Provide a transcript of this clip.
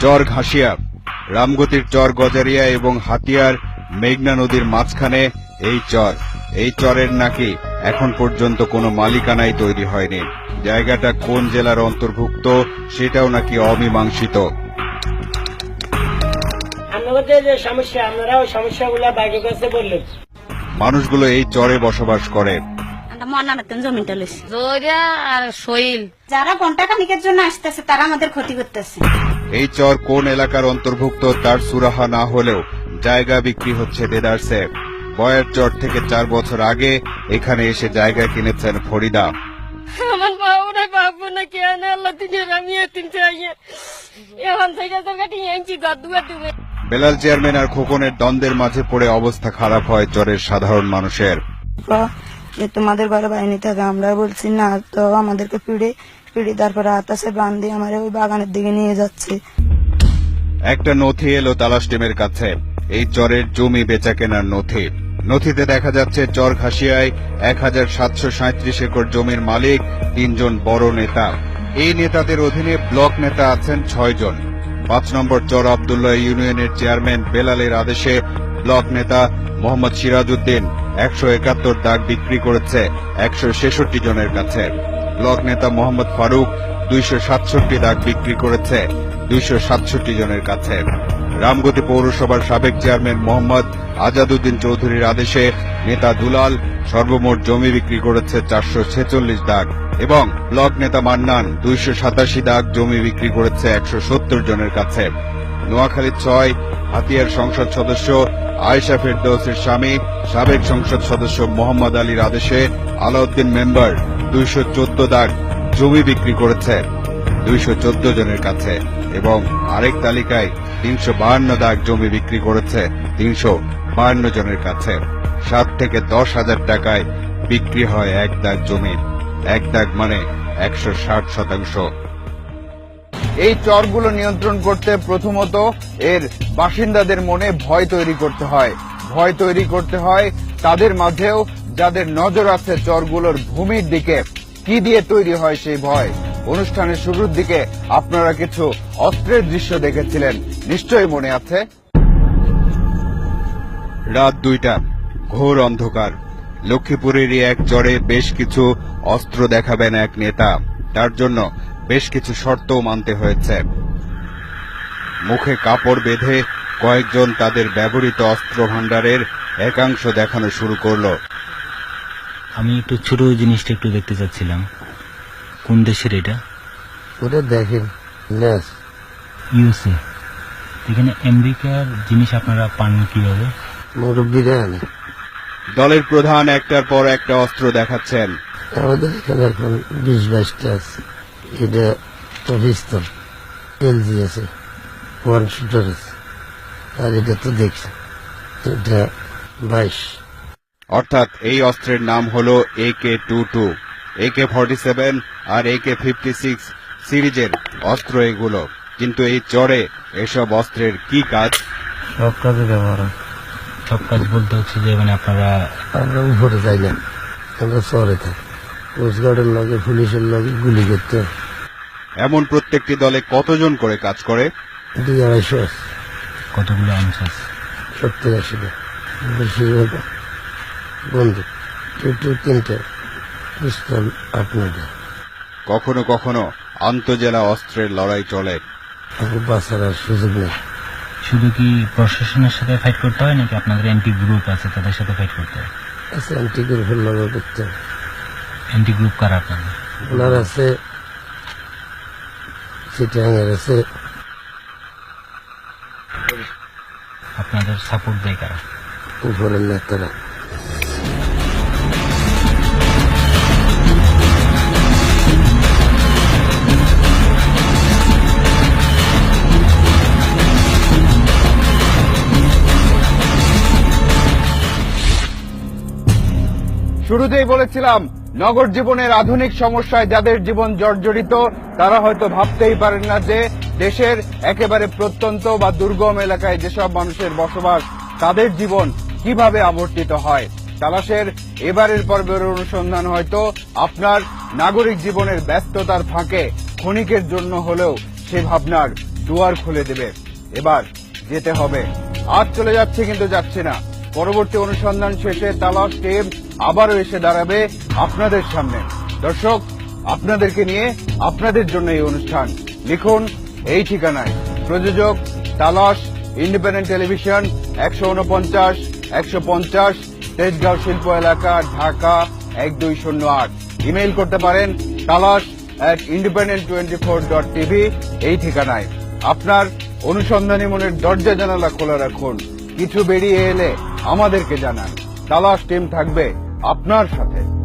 চর ঘাসিয়া, রামগতির চর গজারিয়া এবং হাতিয়ার মেঘনা নদীর মাঝখানে এই চরের নাকি এখন পর্যন্ত কোনো মালিকানাই তৈরি হয়নি। জায়গাটা কোন জেলার অন্তর্ভুক্ত সেটাও নাকি অমীমাংসিত। মানুষগুলো এই চরে বসবাস করে। যারা ঘন্টা খানিকের জন্য আসতেছে তারা আমাদের ক্ষতি করতেছে। এই চর কোন এলাকার অন্তর্ভুক্ত তার সুরাহা না হলেও জায়গা বিক্রি হচ্ছে দেদারসে। বয়ের চর থেকে 4 বছর আগে এখানে এসে জায়গা কিনেছেন ফরিদা। আমার বাবুরা বাবু না কেন আল্লাহ দিনের আমি এতিম চাই এখন থেকে তো কাটি আনছি গাদুয়া দিবে। বেলাল চেয়ারম্যান আর খোকনের দ্বন্দ্বের মাঝে পড়ে অবস্থা খারাপ হয় চরের সাধারণ মানুষের। তোমাদের ঘরে বাহিনী থাকে, আমরা বলছি না, তো আমাদেরকে পিড়ে তারপরে আতাসে বান্ধে আমার ওই বাগানের দিকে নিয়ে যাচ্ছে। একটা নথি এলো তালাশ টিমের কাছে, এই চরের জমি বেচা কেনার নথি। নথিতে দেখা যাচ্ছে চর ঘাসিয়ায় 1737 একর জমির মালিক 3 জন বড় নেতা। এই নেতাদের অধীনে ব্লক নেতা আছেন 6 জন। 5 নম্বর চর আব্দুল্লাহ ইউনিয়নের চেয়ারম্যান বেলালের আদেশে ব্লক নেতা মোহাম্মদ সিরাজউদ্দিন 171 দাগ বিক্রি করেছে 166 জনের কাছে। ব্লক নেতা মোহাম্মদ ফারুক 267 দাগ বিক্রি করেছে 267 জনের কাছে। রামগতি পৌরসভার সাবেক চেয়ারম্যান মোহাম্মদ আজাদউদ্দিন চৌধুরীর আদেশে নেতা দুলাল সর্বমোট জমি বিক্রি করেছে 446 দাগ এবং ব্লক নেতা মান্নান 287 দাগ জমি বিক্রি করেছে 170 জনের কাছে। নোয়াখালী 6 হাতিয়ার সংসদ সদস্য আয়েশা ফেরদৌসের স্বামী সাবেক সংসদ সদস্য মোহাম্মদ আলীর আদেশে আলাউদ্দিন মেম্বার 214 দাগ জমি বিক্রি করেছে 214 জনের কাছে এবং আরেক তালিকায় 352 দাগ জমি বিক্রি করেছে 352 জনের কাছে। 7 থেকে 10,000 টাকায় বিক্রি হয় 1 দাগ জমি। 1 দাগ মানে 160%। এই চরগুলো নিয়ন্ত্রণ করতে প্রথমত এর বাসিন্দাদের মনে ভয় তৈরি করতে হয়। ভয় তৈরি করতে হয় তাদের মাঝেও যাদের নজর আছে চরগুলোর ভূমির দিকে। কি দিয়ে তৈরি হয় সেই ভয়? অনুষ্ঠানের শুরুর দিকে আপনারা কিছু অস্ত্রের দৃশ্য দেখেছিলেন, নিশ্চয়ই মনে আছে। রাত 2টা, ঘোর অন্ধকার। লক্ষ্মীপুরেরই এক চরে বেশ কিছু অস্ত্র দেখাবেন এক নেতা। তার জন্য বেশ কিছু শর্তও মানতে হয়েছে। মুখে কাপড় বেঁধে কয়েকজন তাদের ব্যবহৃত অস্ত্র ভাণ্ডারের একাংশ দেখানো শুরু করলো। আমি একটু ছোট জিনিসটা একটু দেখতে চাচ্ছিলাম। কোন দেশের এটা? ওটা দেখেন, ইউএসএ। এখানে আমেরিকার জিনিস আপনারা পান কিভাবে? মুরব্বীরা আনে। দলের প্রধান একটার পর একটা অস্ত্র দেখাচ্ছেন। আমাদের এখানে এখন 20-22টা আছে। এটা তো পিস্তল, এলজি আছে, 1 শুটার আছে, আর এটা তো দেখছি এটা 22। অর্থাৎ এই অস্ত্রের নাম হলো AK-22, AK-47 আর AK-56 সিরিজের অস্ত্র এগুলো। কিন্তু এই চরে এসব অস্ত্রের কি কাজ? সব কাজে ব্যবহার হয়। সব কাজ বলতে হচ্ছে যে মানে আপনারা? আমরা উপরে যাই না, আমরা চরে থাকি। কোস্টগার্ডের লগে, পুলিশের লগে গুলি করতে। এমন প্রত্যেকটি দলে কতজন করে কাজ করে? 200-250 আছে। কতগুলো আর্মস আছে? 70-80টা। বেশিরভাগ বন্দুক, 2-3টা, পিস্তল 8-9টা। কখনো কখনো আন্তজেলা অস্ত্রের লড়াই চলে। বাঁচার আর সুযোগ নেই। শুধু কি প্রশাসনের সাথে ফাইট করতে হয় নাকি আপনাদের এন্টি গ্রুপ আছে তাদের সাথে ফাইট করতে হয়? আছে অ্যান্টি গ্রুপের লড়াই করতে হয়। এন্টি গ্রুপ কারা আপনাদের? ওনার আছে, চিটাগাংয়ের আছে। আপনাদের সাপোর্ট দেয় কারা? উপরের নেতারা। শুরুতেই বলেছিলাম, নগর জীবনের আধুনিক সমস্যায় যাদের জীবন জর্জরিত তারা হয়তো ভাবতেই পারেন না যে দেশের একেবারে প্রত্যন্ত বা দুর্গম এলাকায় যেসব মানুষের বসবাস তাদের জীবন কিভাবে আবর্তিত হয়। তালাশের এবারের পর্বের অনুসন্ধান হয়তো আপনার নাগরিক জীবনের ব্যস্ততার ফাঁকে ক্ষণিকের জন্য হলেও সে ভাবনার দুয়ার খুলে দেবে। এবার যেতে হবে। আজ চলে যাচ্ছে কিন্তু যাচ্ছে না। পরবর্তী অনুসন্ধান শেষে তালাশ টিম আবারও এসে দাঁড়াবে আপনাদের সামনে। দর্শক, আপনাদেরকে নিয়ে আপনাদের জন্য এই অনুষ্ঠান। লিখুন এই ঠিকানায়। প্রযোজক তালাশ, ইন্ডিপেন্ডেন্ট টেলিভিশন, 149 150 তেজগাঁও শিল্প এলাকা, ঢাকা 1208। ইমেইল করতে পারেন talas@independent24.tv এই ঠিকানায়। আপনার অনুসন্ধানী মনের দরজা জানালা খোলা রাখুন। কিছু বেরিয়ে এলে আমাদেরকে জানান। তালাশ টিম থাকবে আপনার সাথে।